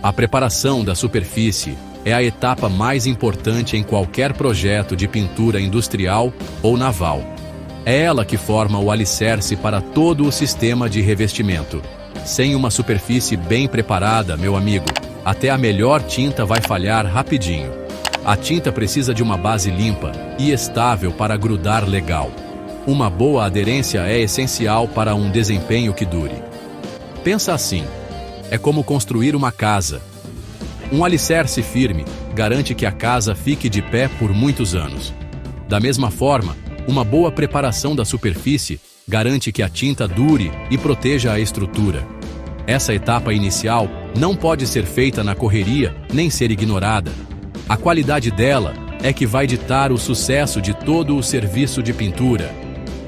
A preparação da superfície é a etapa mais importante em qualquer projeto de pintura industrial ou naval. É ela que forma o alicerce para todo o sistema de revestimento. Sem uma superfície bem preparada, meu amigo, até a melhor tinta vai falhar rapidinho. A tinta precisa de uma base limpa e estável para grudar legal. Uma boa aderência é essencial para um desempenho que dure. Pensa assim: é como construir uma casa. Um alicerce firme garante que a casa fique de pé por muitos anos. Da mesma forma, uma boa preparação da superfície garante que a tinta dure e proteja a estrutura. Essa etapa inicial não pode ser feita na correria nem ser ignorada. A qualidade dela é que vai ditar o sucesso de todo o serviço de pintura.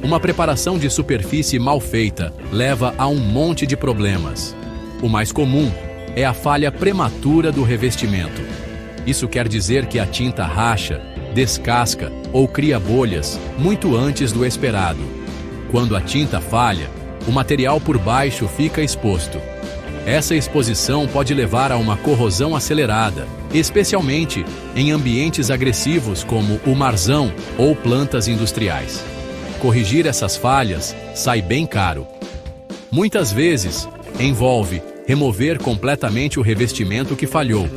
Uma preparação de superfície mal feita leva a um monte de problemas. O mais comum é a falha prematura do revestimento. Isso quer dizer que a tinta racha, descasca ou cria bolhas muito antes do esperado. Quando a tinta falha, o material por baixo fica exposto. Essa exposição pode levar a uma corrosão acelerada, especialmente em ambientes agressivos como o marzão ou plantas industriais. Corrigir essas falhas sai bem caro. Muitas vezes, envolve remover completamente o revestimento que falhou.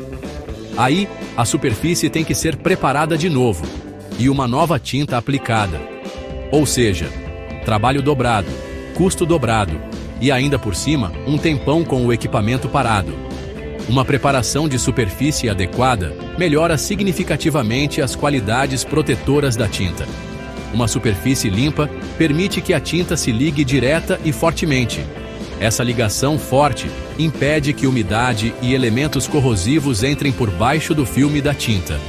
Aí, a superfície tem que ser preparada de novo e uma nova tinta aplicada. Ou seja, trabalho dobrado, custo dobrado e ainda por cima, um tempão com o equipamento parado. Uma preparação de superfície adequada melhora significativamente as qualidades protetoras da tinta. Uma superfície limpa permite que a tinta se ligue direta e fortemente. Essa ligação forte impede que umidade e elementos corrosivos entrem por baixo do filme da tinta.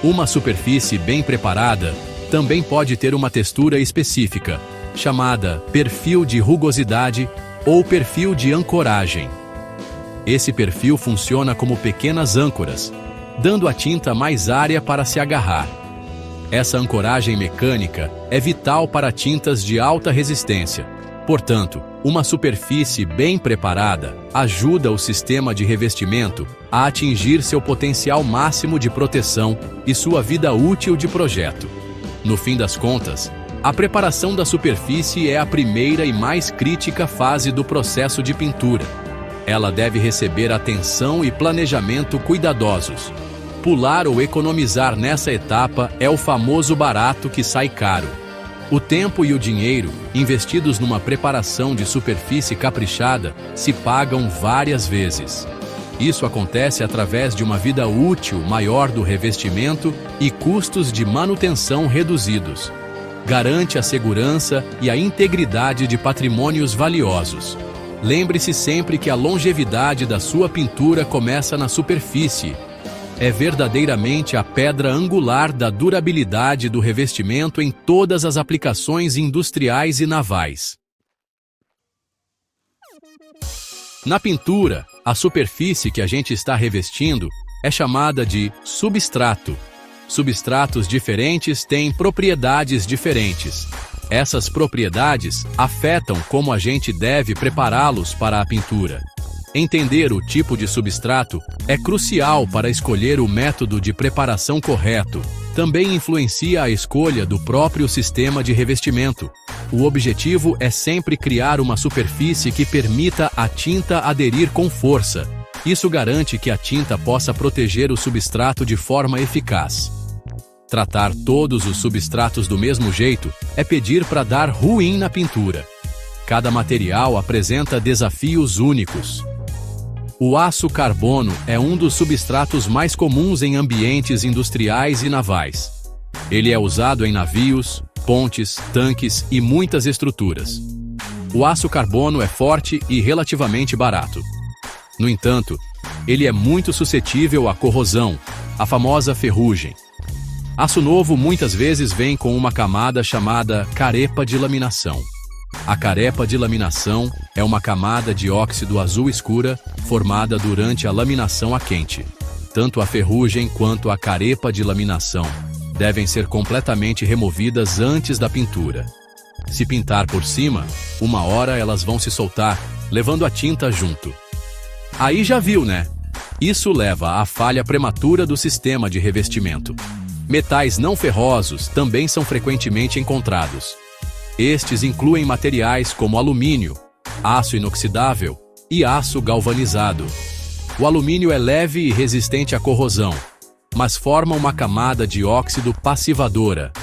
Uma superfície bem preparada também pode ter uma textura específica, chamada perfil de rugosidade ou perfil de ancoragem. Esse perfil funciona como pequenas âncoras, dando à tinta mais área para se agarrar. Essa ancoragem mecânica é vital para tintas de alta resistência. Portanto, uma superfície bem preparada ajuda o sistema de revestimento a atingir seu potencial máximo de proteção e sua vida útil de projeto. No fim das contas, a preparação da superfície é a primeira e mais crítica fase do processo de pintura. Ela deve receber atenção e planejamento cuidadosos. Pular ou economizar nessa etapa é o famoso barato que sai caro. O tempo e o dinheiro investidos numa preparação de superfície caprichada se pagam várias vezes. Isso acontece através de uma vida útil maior do revestimento e custos de manutenção reduzidos. Garante a segurança e a integridade de patrimônios valiosos. Lembre-se sempre que a longevidade da sua pintura começa na superfície. É verdadeiramente a pedra angular da durabilidade do revestimento em todas as aplicações industriais e navais. Na pintura, a superfície que a gente está revestindo é chamada de substrato. Substratos diferentes têm propriedades diferentes. Essas propriedades afetam como a gente deve prepará-los para a pintura. Entender o tipo de substrato é crucial para escolher o método de preparação correto. Também influencia a escolha do próprio sistema de revestimento. O objetivo é sempre criar uma superfície que permita a tinta aderir com força. Isso garante que a tinta possa proteger o substrato de forma eficaz. Tratar todos os substratos do mesmo jeito é pedir para dar ruim na pintura. Cada material apresenta desafios únicos. O aço carbono é um dos substratos mais comuns em ambientes industriais e navais. Ele é usado em navios, pontes, tanques e muitas estruturas. O aço carbono é forte e relativamente barato. No entanto, ele é muito suscetível à corrosão, a famosa ferrugem. Aço novo muitas vezes vem com uma camada chamada carepa de laminação. A carepa de laminação é uma camada de óxido azul escura formada durante a laminação a quente. Tanto a ferrugem quanto a carepa de laminação devem ser completamente removidas antes da pintura. Se pintar por cima, uma hora elas vão se soltar, levando a tinta junto. Aí já viu, né? Isso leva à falha prematura do sistema de revestimento. Metais não ferrosos também são frequentemente encontrados. Estes incluem materiais como alumínio, aço inoxidável e aço galvanizado. O alumínio é leve e resistente à corrosão, mas forma uma camada de óxido passivadora.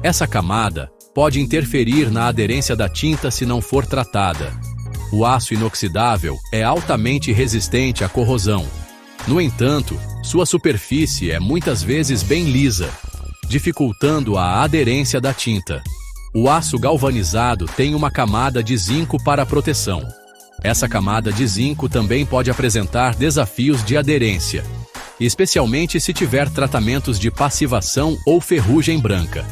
Essa camada pode interferir na aderência da tinta se não for tratada. O aço inoxidável é altamente resistente à corrosão. No entanto, sua superfície é muitas vezes bem lisa, dificultando a aderência da tinta. O aço galvanizado tem uma camada de zinco para proteção. Essa camada de zinco também pode apresentar desafios de aderência, especialmente se tiver tratamentos de passivação ou ferrugem branca.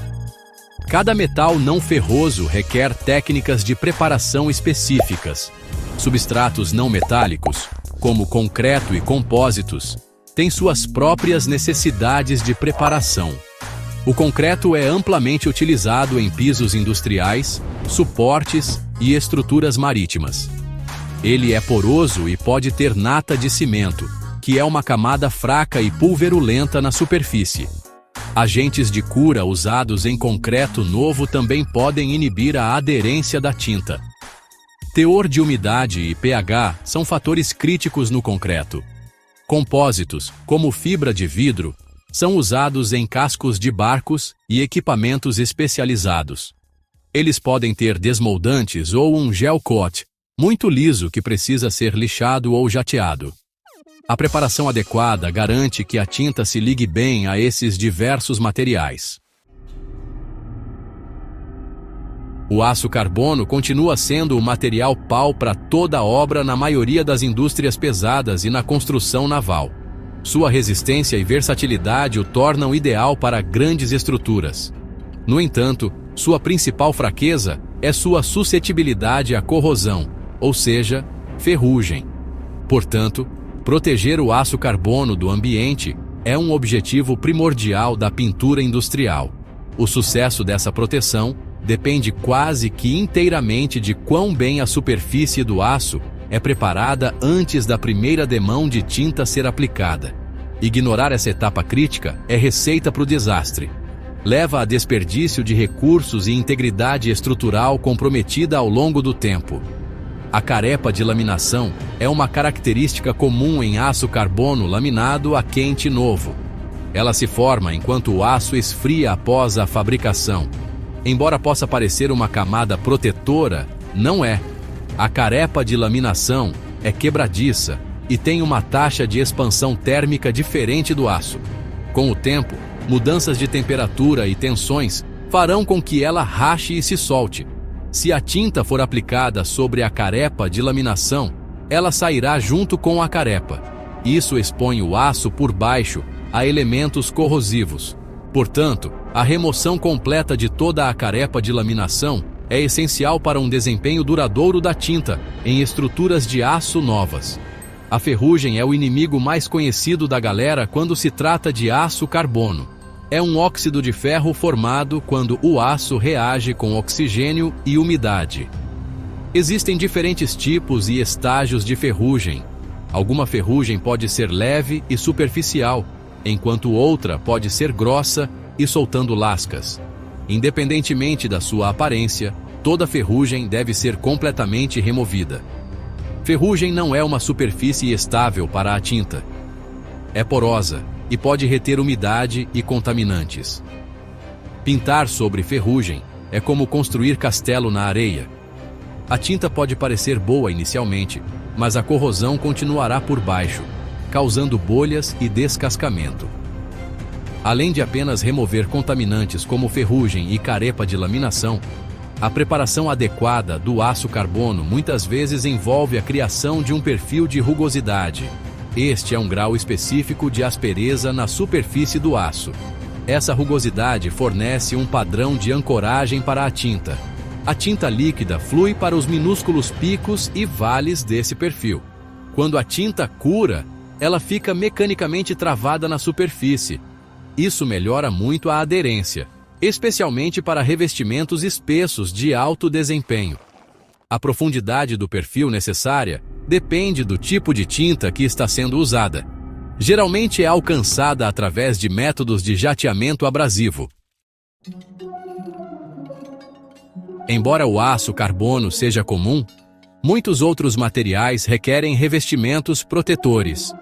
Cada metal não ferroso requer técnicas de preparação específicas. Substratos não metálicos, como concreto e compósitos, têm suas próprias necessidades de preparação. O concreto é amplamente utilizado em pisos industriais, suportes e estruturas marítimas. Ele é poroso e pode ter nata de cimento, que é uma camada fraca e pulverulenta na superfície. Agentes de cura usados em concreto novo também podem inibir a aderência da tinta. Teor de umidade e pH são fatores críticos no concreto. Compósitos, como fibra de vidro, são usados em cascos de barcos e equipamentos especializados. Eles podem ter desmoldantes ou um gel coat, muito liso que precisa ser lixado ou jateado. A preparação adequada garante que a tinta se ligue bem a esses diversos materiais. O aço carbono continua sendo o material pau para toda a obra na maioria das indústrias pesadas e na construção naval. Sua resistência e versatilidade o tornam ideal para grandes estruturas. No entanto, sua principal fraqueza é sua suscetibilidade à corrosão, ou seja, ferrugem. Portanto, proteger o aço carbono do ambiente é um objetivo primordial da pintura industrial. O sucesso dessa proteção depende quase que inteiramente de quão bem a superfície do aço é preparada antes da primeira demão de tinta ser aplicada. Ignorar essa etapa crítica é receita para o desastre. Leva a desperdício de recursos e integridade estrutural comprometida ao longo do tempo. A carepa de laminação é uma característica comum em aço carbono laminado a quente novo. Ela se forma enquanto o aço esfria após a fabricação. Embora possa parecer uma camada protetora, não é. A carepa de laminação é quebradiça e tem uma taxa de expansão térmica diferente do aço. Com o tempo, mudanças de temperatura e tensões farão com que ela rache e se solte. Se a tinta for aplicada sobre a carepa de laminação, ela sairá junto com a carepa. Isso expõe o aço por baixo a elementos corrosivos. Portanto, a remoção completa de toda a carepa de laminação é essencial para um desempenho duradouro da tinta em estruturas de aço novas. A ferrugem é o inimigo mais conhecido da galera quando se trata de aço carbono. É um óxido de ferro formado quando o aço reage com oxigênio e umidade. Existem diferentes tipos e estágios de ferrugem. Alguma ferrugem pode ser leve e superficial, enquanto outra pode ser grossa e soltando lascas. Independentemente da sua aparência, toda ferrugem deve ser completamente removida. Ferrugem não é uma superfície estável para a tinta. É porosa e pode reter umidade e contaminantes. Pintar sobre ferrugem é como construir castelo na areia. A tinta pode parecer boa inicialmente, mas a corrosão continuará por baixo, causando bolhas e descascamento. Além de apenas remover contaminantes como ferrugem e carepa de laminação, a preparação adequada do aço carbono muitas vezes envolve a criação de um perfil de rugosidade. Este é um grau específico de aspereza na superfície do aço. Essa rugosidade fornece um padrão de ancoragem para a tinta. A tinta líquida flui para os minúsculos picos e vales desse perfil. Quando a tinta cura, ela fica mecanicamente travada na superfície. Isso melhora muito a aderência, especialmente para revestimentos espessos de alto desempenho. A profundidade do perfil necessária depende do tipo de tinta que está sendo usada. Geralmente é alcançada através de métodos de jateamento abrasivo. Embora o aço carbono seja comum, muitos outros materiais requerem revestimentos protetores.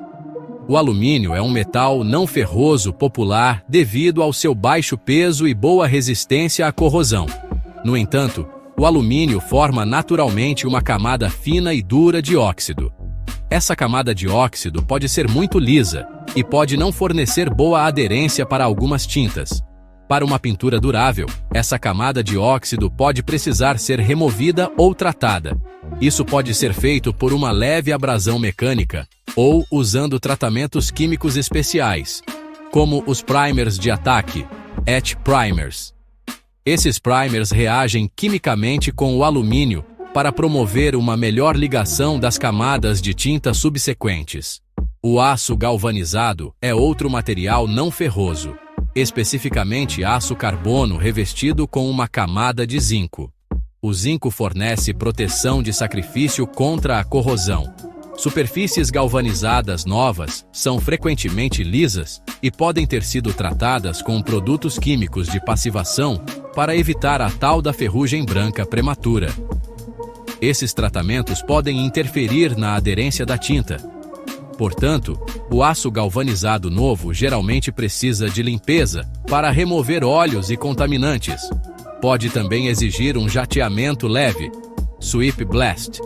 O alumínio é um metal não ferroso popular devido ao seu baixo peso e boa resistência à corrosão. No entanto, o alumínio forma naturalmente uma camada fina e dura de óxido. Essa camada de óxido pode ser muito lisa e pode não fornecer boa aderência para algumas tintas. Para uma pintura durável, essa camada de óxido pode precisar ser removida ou tratada. Isso pode ser feito por uma leve abrasão mecânica ou usando tratamentos químicos especiais, como os primers de ataque, etch primers. Esses primers reagem quimicamente com o alumínio para promover uma melhor ligação das camadas de tinta subsequentes. O aço galvanizado é outro material não ferroso, especificamente aço carbono revestido com uma camada de zinco. O zinco fornece proteção de sacrifício contra a corrosão. Superfícies galvanizadas novas são frequentemente lisas e podem ter sido tratadas com produtos químicos de passivação para evitar a tal da ferrugem branca prematura. Esses tratamentos podem interferir na aderência da tinta. Portanto, o aço galvanizado novo geralmente precisa de limpeza para remover óleos e contaminantes. Pode também exigir um jateamento leve, sweep blast,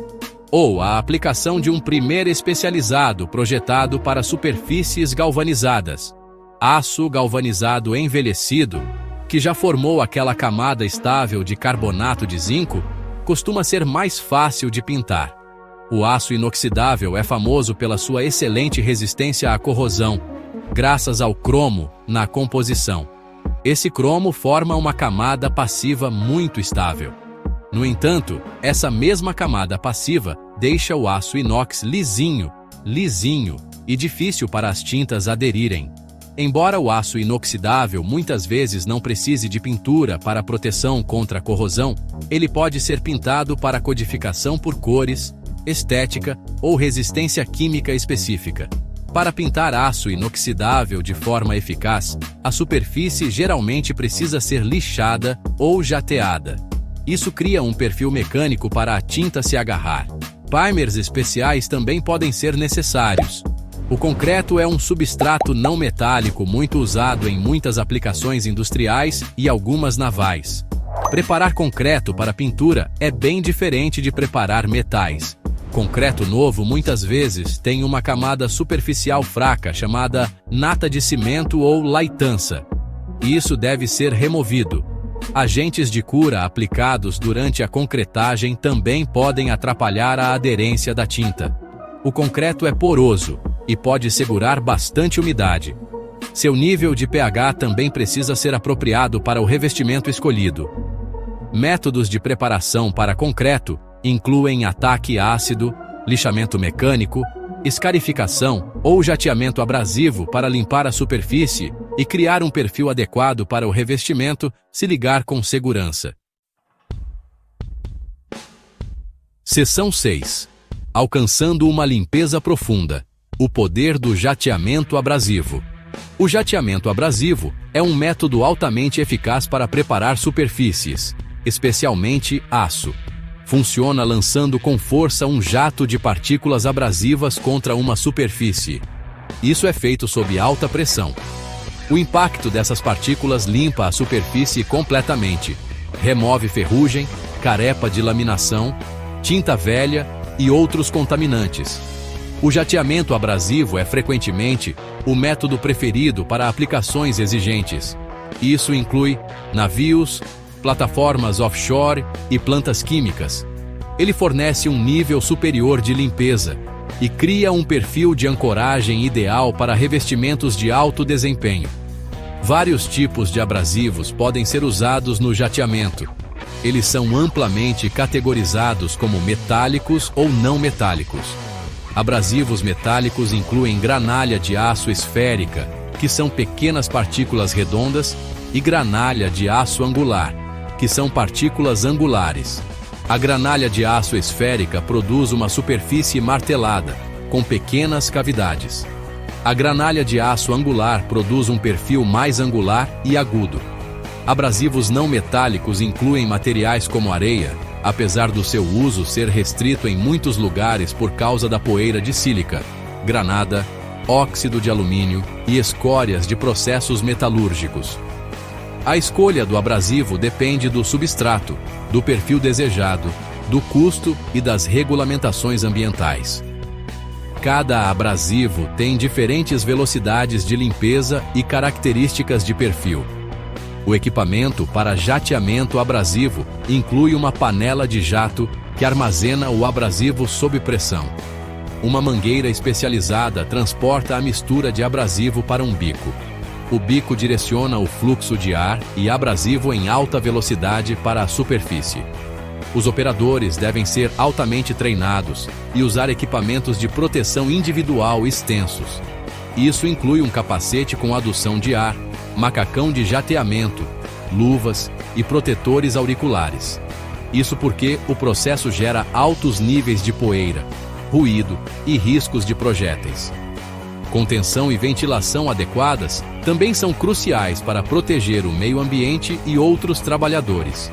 ou a aplicação de um primer especializado projetado para superfícies galvanizadas. Aço galvanizado envelhecido, que já formou aquela camada estável de carbonato de zinco, costuma ser mais fácil de pintar. O aço inoxidável é famoso pela sua excelente resistência à corrosão, graças ao cromo na composição. Esse cromo forma uma camada passiva muito estável. No entanto, essa mesma camada passiva deixa o aço inox lisinho e difícil para as tintas aderirem. Embora o aço inoxidável muitas vezes não precise de pintura para proteção contra a corrosão, ele pode ser pintado para codificação por cores, estética ou resistência química específica. Para pintar aço inoxidável de forma eficaz, a superfície geralmente precisa ser lixada ou jateada. Isso cria um perfil mecânico para a tinta se agarrar. Primers especiais também podem ser necessários. O concreto é um substrato não metálico muito usado em muitas aplicações industriais e algumas navais. Preparar concreto para pintura é bem diferente de preparar metais. Concreto novo muitas vezes tem uma camada superficial fraca chamada nata de cimento ou laitança. Isso deve ser removido. Agentes de cura aplicados durante a concretagem também podem atrapalhar a aderência da tinta. O concreto é poroso e pode segurar bastante umidade. Seu nível de pH também precisa ser apropriado para o revestimento escolhido. Métodos de preparação para concreto incluem ataque ácido, lixamento mecânico, escarificação ou jateamento abrasivo para limpar a superfície e criar um perfil adequado para o revestimento se ligar com segurança. Seção 6. Alcançando uma limpeza profunda. O poder do jateamento abrasivo. O jateamento abrasivo é um método altamente eficaz para preparar superfícies, especialmente aço. Funciona lançando com força um jato de partículas abrasivas contra uma superfície. Isso é feito sob alta pressão. O impacto dessas partículas limpa a superfície completamente, remove ferrugem, carepa de laminação, tinta velha e outros contaminantes. O jateamento abrasivo é frequentemente o método preferido para aplicações exigentes. Isso inclui navios, plataformas offshore e plantas químicas. Ele fornece um nível superior de limpeza e cria um perfil de ancoragem ideal para revestimentos de alto desempenho. Vários tipos de abrasivos podem ser usados no jateamento. Eles são amplamente categorizados como metálicos ou não metálicos. Abrasivos metálicos incluem granalha de aço esférica, que são pequenas partículas redondas, e granalha de aço angular, que são partículas angulares. A granalha de aço esférica produz uma superfície martelada, com pequenas cavidades. A granalha de aço angular produz um perfil mais angular e agudo. Abrasivos não metálicos incluem materiais como areia, apesar do seu uso ser restrito em muitos lugares por causa da poeira de sílica, granada, óxido de alumínio e escórias de processos metalúrgicos. A escolha do abrasivo depende do substrato, do perfil desejado, do custo e das regulamentações ambientais. Cada abrasivo tem diferentes velocidades de limpeza e características de perfil. O equipamento para jateamento abrasivo inclui uma panela de jato que armazena o abrasivo sob pressão. Uma mangueira especializada transporta a mistura de abrasivo para um bico. O bico direciona o fluxo de ar e abrasivo em alta velocidade para a superfície. Os operadores devem ser altamente treinados e usar equipamentos de proteção individual extensos. Isso inclui um capacete com adução de ar, macacão de jateamento, luvas e protetores auriculares. Isso porque o processo gera altos níveis de poeira, ruído e riscos de projéteis. Contenção e ventilação adequadas também são cruciais para proteger o meio ambiente e outros trabalhadores.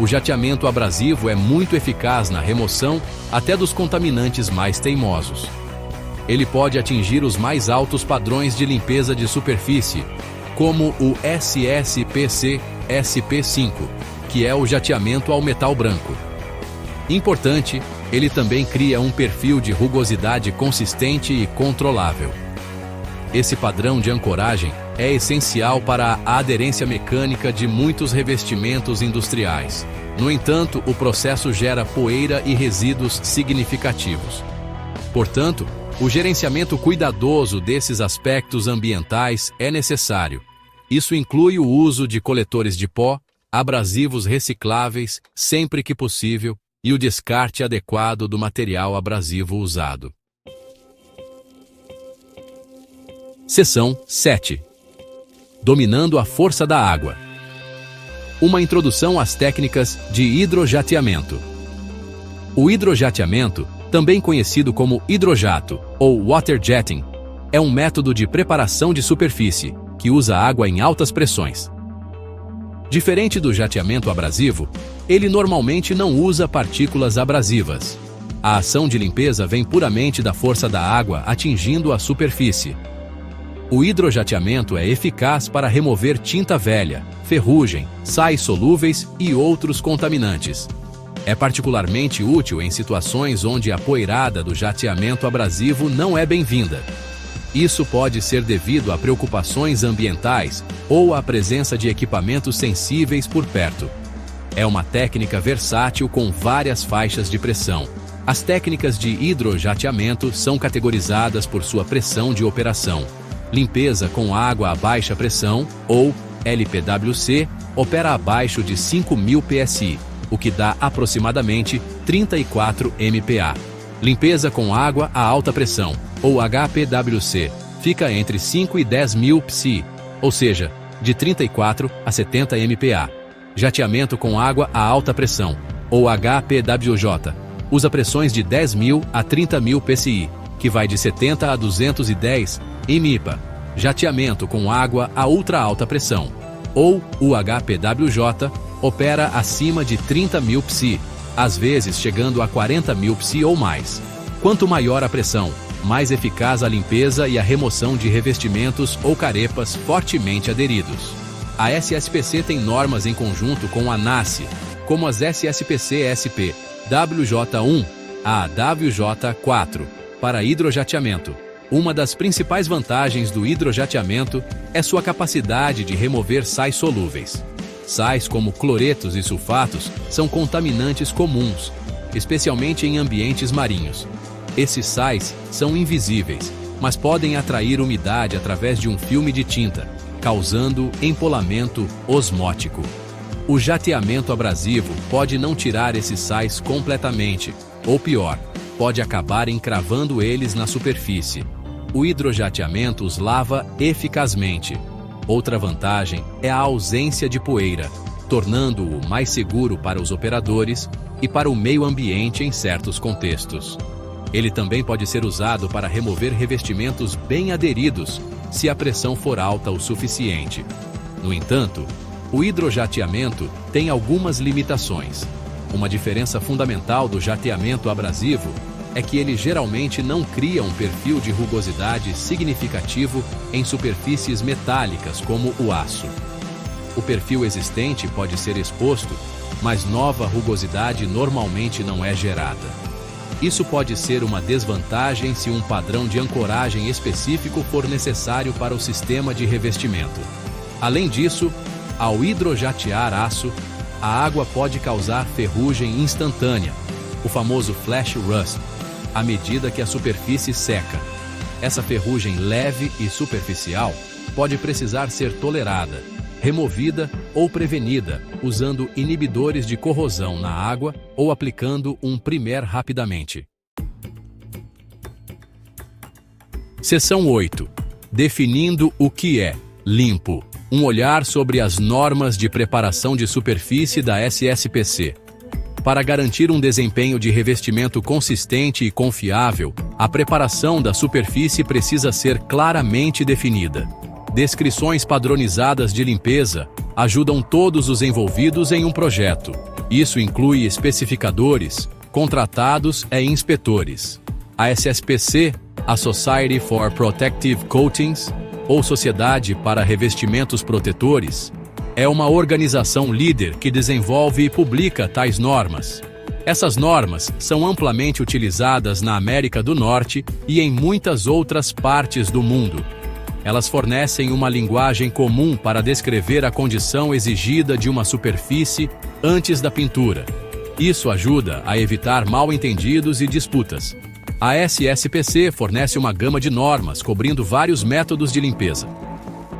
O jateamento abrasivo é muito eficaz na remoção até dos contaminantes mais teimosos. Ele pode atingir os mais altos padrões de limpeza de superfície, como o SSPC SP5, que é o jateamento ao metal branco. Importante, ele também cria um perfil de rugosidade consistente e controlável. Esse padrão de ancoragem é essencial para a aderência mecânica de muitos revestimentos industriais. No entanto, o processo gera poeira e resíduos significativos. Portanto, o gerenciamento cuidadoso desses aspectos ambientais é necessário. Isso inclui o uso de coletores de pó, abrasivos recicláveis sempre que possível e o descarte adequado do material abrasivo usado. Seção 7. Dominando a força da água. Uma introdução às técnicas de hidrojateamento. O hidrojateamento, também conhecido como hidrojato ou waterjetting, é um método de preparação de superfície que usa água em altas pressões. Diferente do jateamento abrasivo, ele normalmente não usa partículas abrasivas. A ação de limpeza vem puramente da força da água atingindo a superfície. O hidrojateamento é eficaz para remover tinta velha, ferrugem, sais solúveis e outros contaminantes. É particularmente útil em situações onde a poeirada do jateamento abrasivo não é bem-vinda. Isso pode ser devido a preocupações ambientais ou à presença de equipamentos sensíveis por perto. É uma técnica versátil com várias faixas de pressão. As técnicas de hidrojateamento são categorizadas por sua pressão de operação. Limpeza com água a baixa pressão, ou LPWC, opera abaixo de 5.000 psi, o que dá aproximadamente 34 MPa. Limpeza com água a alta pressão, ou HPWC, fica entre 5 e 10.000 psi, ou seja, de 34 a 70 MPa. Jateamento com água a alta pressão, ou HPWJ, usa pressões de 10.000 a 30.000 psi, que vai de 70 a 210 MPa. Jateamento com água a ultra alta pressão, ou o HPWJ, opera acima de 30.000 psi, às vezes chegando a 40.000 psi ou mais. Quanto maior a pressão, mais eficaz a limpeza e a remoção de revestimentos ou carepas fortemente aderidos. A SSPC tem normas em conjunto com a NACE, como as SSPC-SP WJ1 a WJ4, para hidrojateamento. Uma das principais vantagens do hidrojateamento é sua capacidade de remover sais solúveis. Sais como cloretos e sulfatos são contaminantes comuns, especialmente em ambientes marinhos. Esses sais são invisíveis, mas podem atrair umidade através de um filme de tinta, causando empolamento osmótico. O jateamento abrasivo pode não tirar esses sais completamente, ou pior, pode acabar encravando eles na superfície. O hidrojateamento os lava eficazmente. Outra vantagem é a ausência de poeira, tornando-o mais seguro para os operadores e para o meio ambiente em certos contextos. Ele também pode ser usado para remover revestimentos bem aderidos, se a pressão for alta o suficiente. No entanto, o hidrojateamento tem algumas limitações. Uma diferença fundamental do jateamento abrasivo é que ele geralmente não cria um perfil de rugosidade significativo em superfícies metálicas como o aço. O perfil existente pode ser exposto, mas nova rugosidade normalmente não é gerada. Isso pode ser uma desvantagem se um padrão de ancoragem específico for necessário para o sistema de revestimento. Além disso, ao hidrojatear aço, a água pode causar ferrugem instantânea, o famoso flash rust, à medida que a superfície seca. Essa ferrugem leve e superficial pode precisar ser tolerada, removida ou prevenida usando inibidores de corrosão na água ou aplicando um primer rapidamente. Seção 8. Definindo o que é limpo. Um olhar sobre as normas de preparação de superfície da SSPC. Para garantir um desempenho de revestimento consistente e confiável, a preparação da superfície precisa ser claramente definida. Descrições padronizadas de limpeza ajudam todos os envolvidos em um projeto. Isso inclui especificadores, contratados e inspetores. A SSPC, a Society for Protective Coatings, ou Sociedade para Revestimentos Protetores, é uma organização líder que desenvolve e publica tais normas. Essas normas são amplamente utilizadas na América do Norte e em muitas outras partes do mundo. Elas fornecem uma linguagem comum para descrever a condição exigida de uma superfície antes da pintura. Isso ajuda a evitar mal-entendidos e disputas. A SSPC fornece uma gama de normas cobrindo vários métodos de limpeza.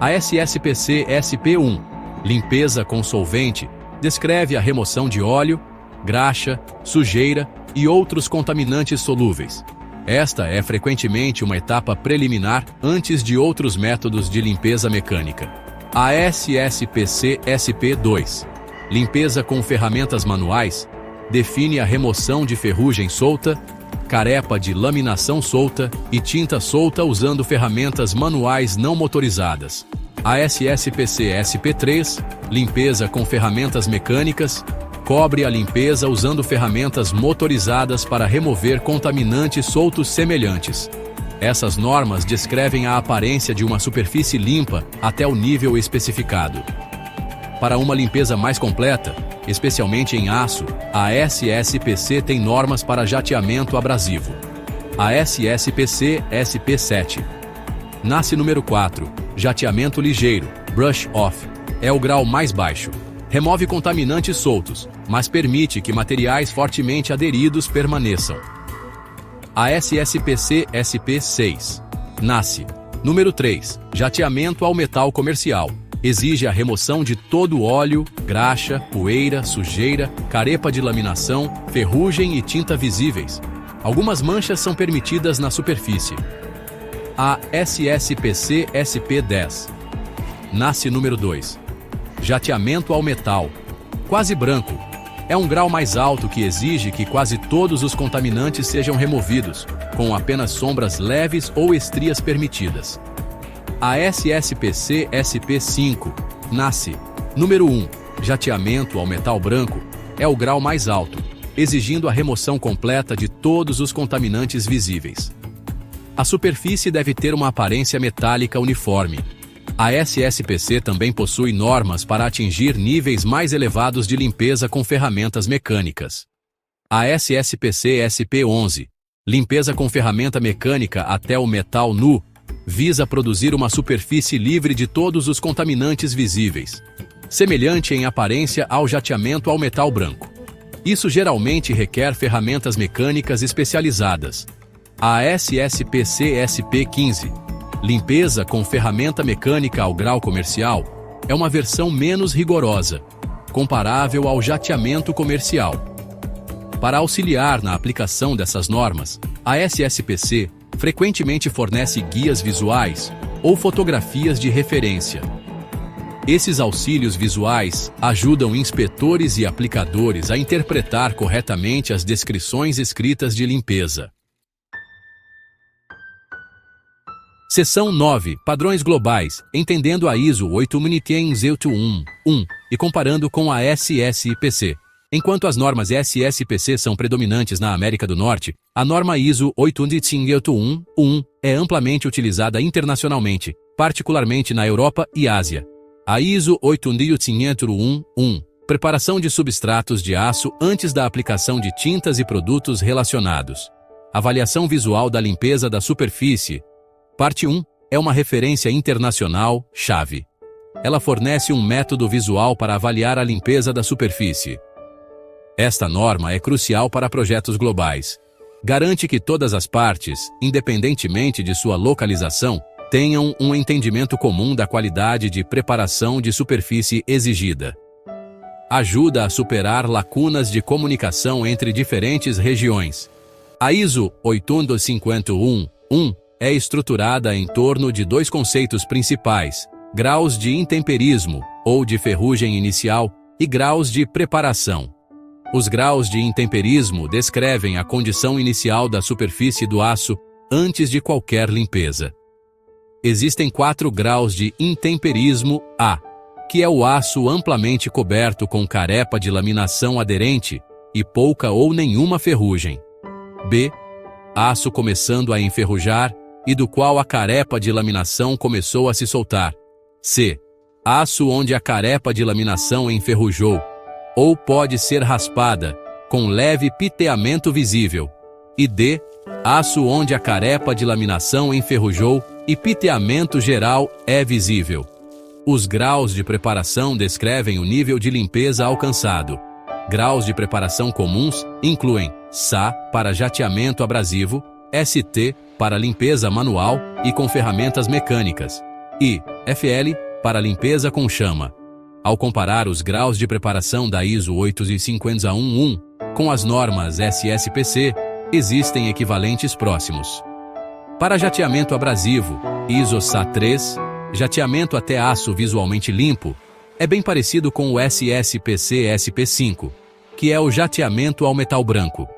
A SSPC SP1, limpeza com solvente, descreve a remoção de óleo, graxa, sujeira e outros contaminantes solúveis. Esta é frequentemente uma etapa preliminar antes de outros métodos de limpeza mecânica. A SSPC SP2, limpeza com ferramentas manuais, define a remoção de ferrugem solta, carepa de laminação solta e tinta solta usando ferramentas manuais não motorizadas. A SSPC SP3, limpeza com ferramentas mecânicas, cobre a limpeza usando ferramentas motorizadas para remover contaminantes soltos semelhantes. Essas normas descrevem a aparência de uma superfície limpa até o nível especificado. Para uma limpeza mais completa, especialmente em aço, a SSPC tem normas para jateamento abrasivo. A SSPC SP7. NACE número 4, jateamento ligeiro, brush off, é o grau mais baixo. Remove contaminantes soltos, mas permite que materiais fortemente aderidos permaneçam. A SSPC SP6. NACE. Número 3. Jateamento ao metal comercial. Exige a remoção de todo o óleo, graxa, poeira, sujeira, carepa de laminação, ferrugem e tinta visíveis. Algumas manchas são permitidas na superfície. A SSPC SP10. NACE número 2. Jateamento ao metal, quase branco. É um grau mais alto que exige que quase todos os contaminantes sejam removidos, com apenas sombras leves ou estrias permitidas. A SSPC SP5, NACE. Número 1. Jateamento ao metal branco, é o grau mais alto, exigindo a remoção completa de todos os contaminantes visíveis. A superfície deve ter uma aparência metálica uniforme. A SSPC também possui normas para atingir níveis mais elevados de limpeza com ferramentas mecânicas. A SSPC SP11, limpeza com ferramenta mecânica até o metal nu, visa produzir uma superfície livre de todos os contaminantes visíveis, semelhante em aparência ao jateamento ao metal branco. Isso geralmente requer ferramentas mecânicas especializadas. A SSPC SP15, limpeza com ferramenta mecânica ao grau comercial, é uma versão menos rigorosa, comparável ao jateamento comercial. Para auxiliar na aplicação dessas normas, a SSPC frequentemente fornece guias visuais ou fotografias de referência. Esses auxílios visuais ajudam inspetores e aplicadores a interpretar corretamente as descrições escritas de limpeza. Seção 9. Padrões globais, entendendo a ISO 17001 e comparando com a SSPC. Enquanto as normas SSPC são predominantes na América do Norte, a norma ISO 17001 é amplamente utilizada internacionalmente, particularmente na Europa e Ásia. A ISO 17001 preparação de substratos de aço antes da aplicação de tintas e produtos relacionados. Avaliação visual da limpeza da superfície. Parte 1 é uma referência internacional chave. Ela fornece um método visual para avaliar a limpeza da superfície. Esta norma é crucial para projetos globais. Garante que todas as partes, independentemente de sua localização, tenham um entendimento comum da qualidade de preparação de superfície exigida. Ajuda a superar lacunas de comunicação entre diferentes regiões. A ISO 17001 é estruturada em torno de dois conceitos principais: graus de intemperismo, ou de ferrugem inicial, e graus de preparação. Os graus de intemperismo descrevem a condição inicial da superfície do aço antes de qualquer limpeza. Existem 4 graus de intemperismo: A, que é o aço amplamente coberto com carepa de laminação aderente e pouca ou nenhuma ferrugem. B, aço começando a enferrujar e do qual a carepa de laminação começou a se soltar. C, aço onde a carepa de laminação enferrujou, ou pode ser raspada, com leve piteamento visível. E D, aço onde a carepa de laminação enferrujou e piteamento geral é visível. Os graus de preparação descrevem o nível de limpeza alcançado. Graus de preparação comuns incluem SA para jateamento abrasivo, ST para limpeza manual e com ferramentas mecânicas, e FL para limpeza com chama. Ao comparar os graus de preparação da ISO 17001 com as normas SSPC, existem equivalentes próximos. Para jateamento abrasivo, ISO SA3, jateamento até aço visualmente limpo, é bem parecido com o SSPC SP5, que é o jateamento ao metal branco.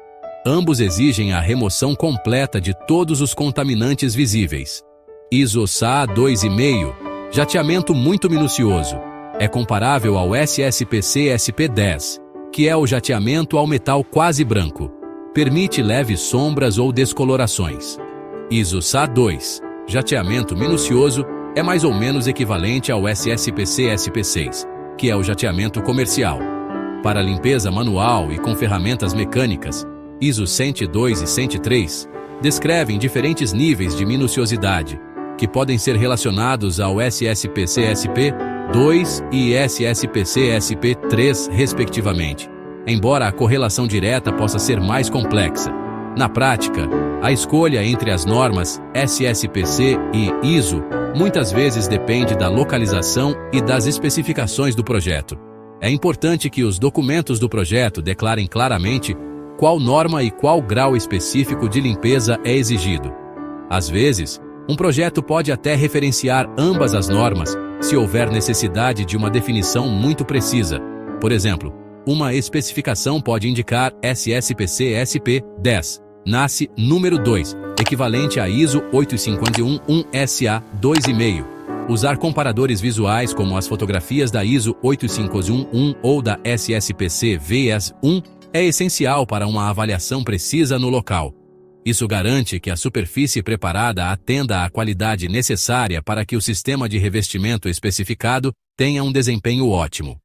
Ambos exigem a remoção completa de todos os contaminantes visíveis. ISO SA 2,5, jateamento muito minucioso. É comparável ao SSPC SP10, que é o jateamento ao metal quase branco. Permite leves sombras ou descolorações. ISO SA 2, jateamento minucioso, é mais ou menos equivalente ao SSPC SP6, que é o jateamento comercial. Para limpeza manual e com ferramentas mecânicas, ISO 102 e 103 descrevem diferentes níveis de minuciosidade, que podem ser relacionados ao SSPC SP2 e SSPC SP3, respectivamente, embora a correlação direta possa ser mais complexa. Na prática, a escolha entre as normas SSPC e ISO muitas vezes depende da localização e das especificações do projeto. É importante que os documentos do projeto declarem claramente qual norma e qual grau específico de limpeza é exigido. Às vezes, um projeto pode até referenciar ambas as normas se houver necessidade de uma definição muito precisa. Por exemplo, uma especificação pode indicar SSPC SP10, NACE número 2, equivalente a ISO 851 SA 2,5. Usar comparadores visuais como as fotografias da ISO 851 ou da SSPC VS1 é essencial para uma avaliação precisa no local. Isso garante que a superfície preparada atenda à qualidade necessária para que o sistema de revestimento especificado tenha um desempenho ótimo.